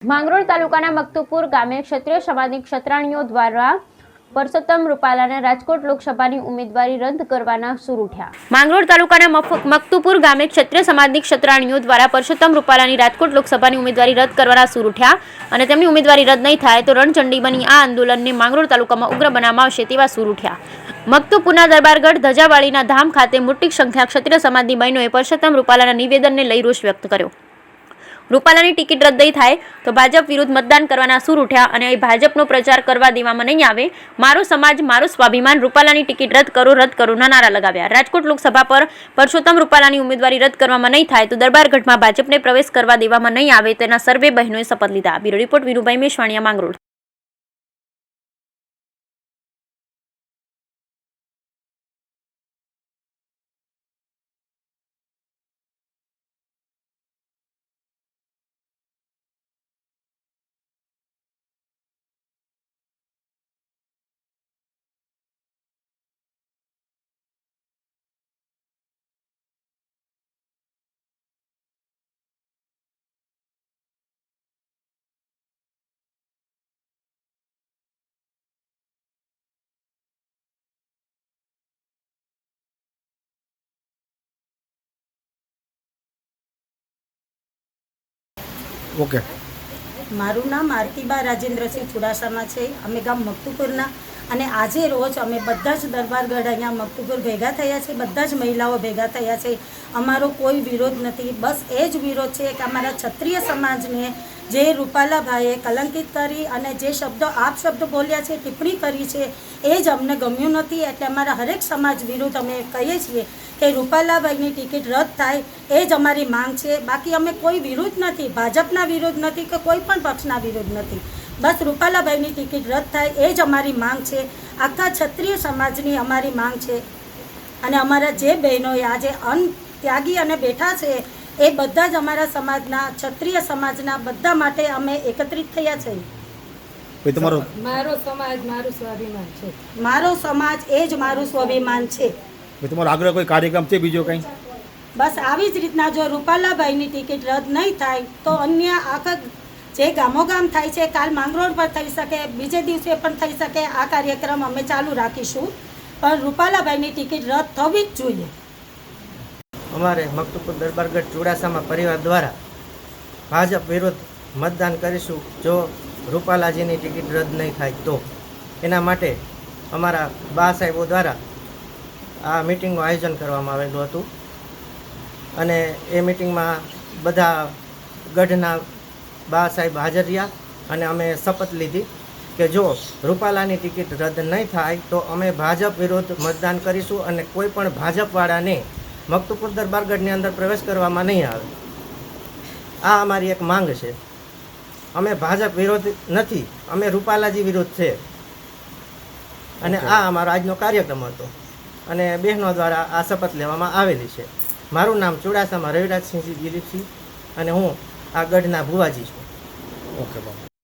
માંગરોળ તાલુકાના મકતુપુર ગામે ક્ષત્રિય સમાજની ક્ષત્રાણીઓ દ્વારા પરસોત્તમ રૂપાલાને રાજકોટ લોકસભાની ઉમેદવારી રદ કરવાના સૂર ઉઠ્યા। માંગરોળ તાલુકાના મકતુપુર ગામે ક્ષત્રિય સમાજની ક્ષત્રાણીઓ દ્વારા પરસોત્તમ રૂપાલાની રાજકોટ લોકસભાની ઉમેદવારી રદ કરવાના સૂર ઉઠ્યા અને તેમની ઉમેદવારી રદ નહીં થાય તો રણચંડી બની આ આંદોલનને માંગરોળ તાલુકામાં ઉગ્ર બનાવવામાં આવશે તેવા સૂર ઉઠ્યા। મકતુપુરના દરબારગઢ ધજાવાળીના ધામ ખાતે મોટી સંખ્યા ક્ષત્રિય સમાજની બહેનોએ પરસોત્તમ રૂપાલાના નિવેદનને લઈ રોષ વ્યક્ત કર્યો। રૂપાલાની ટિકિટ રદ નહીં થાય તો ભાજપ વિરુદ્ધ મતદાન કરવાના સૂર ઉઠ્યા અને ભાજપનો પ્રચાર કરવા દેવામાં નહીં આવે, મારો સમાજ મારો સ્વાભિમાન, રૂપાલાની ટિકિટ રદ કરોના નારા લગાવ્યા। રાજકોટ લોકસભા પર પરસોત્તમ રૂપાલાની ઉમેદવારી રદ કરવામાં નહીં થાય તો દરબારગઢમાં ભાજપને પ્રવેશ કરવા દેવામાં નહીં આવે તેના સર્વે બહેનોએ શપથ લીધા। Bureau report Vinubhai Meshvaniya, Mangrol. Okay, मारू नाम आरतीबा राजेन्द्रसिंह चुडासमा है। अमे गाम मकतुपुरना अने आजे रोज अमे बधा ज दरबारगढ़ अहींया मकतुपुर भेगा थया छे, बधा ज महिलाओं भेगा थया छे। अमारो कोई विरोध नहीं, बस एज विरोध है कि अमारा क्षत्रिय समाज ने जे रूपाला भाईए कलंकित करी अने जे शब्दों आप शब्द बोल्या छे, टिप्पणी करी छे, ए ज अमने गम्युं नथी। एटले अमारा हरेक समाज विरुद्ध अमे कहीए छीए कि रूपाला भाईनी टिकिट रद्द थाय ए ज अमारी मांग छे। बाकी अमे कोई विरोध नहीं, भाजपना विरोध नहीं कि कोई पण पक्षना विरोध नहीं, बस रूपाला भाईनी टिकिट रद्द थाय ए ज अमारी मांग छे। आखा क्षत्रिय समाजनी अमारी मांग छे अने अमारा जे बहनोए आजे अन्न त्यागी अने बेठा छे ए बधा ज अमारा समाजना क्षत्रिय समाजना बधा माटे अमे एकत्रित थया छे। भाई तुम्हारो मारो समाज मारू स्वाभिमान छे, मारो समाज ए ज मारू स्वाभिमान छे। भाई तुम्हारो आग्रह कोई कार्यक्रम छे बीजो कई? बस आवी ज रीतना जो रूपाला भाईनी टिकिट रद्द नहीं थाय तो अन्य आखा जे गामो गाम थाय छे, काल માંગરોળ पर थई सके, बीजे दिवसे पण थई सके, आ कार्यक्रम अमे चालू राखीशुं, पण रूपाला भाईनी टिकिट रद्द थवी ज जोईए। अमारे मकतुपुर दरबारगढ़ चुडासमा परिवार द्वारा भाजप विरुद्ध मतदान करीशुं जो रूपालाजीनी टिकिट रद्द नहीं थाय तो। एना माटे अमारा बा साहेबो द्वारा आ मीटिंगनुं आयोजन करवामां आवेलुं हतुं अने ए मीटिंगमां बधा गढ़ना बा साहेब हाजर रह्या अने अमे शपथ लीधी कि जो रूपालानी टिकिट रद्द नहीं थाय तो अमे भाजप विरुद्ध मतदान करीशुं अने कोईपण भाजपवाळाने मकतुपुर दरबारगढ़नी अंदर प्रवेश करवामां नहीं आवे। आ अमारी एक मांग छे। अमे भाजप विरोध नहीं, अमे रूपालाजी विरुद्ध छे अने आ अमारो आजनो कार्यक्रम हतो अने बहनों द्वारा आ शपथ लेवामां आवेली छे। मारुं नाम चुडासमा रविराजसिंह दिलीपसिंह अने हूँ आ गढ़ना भुवाजी छुं। ओके बाबा।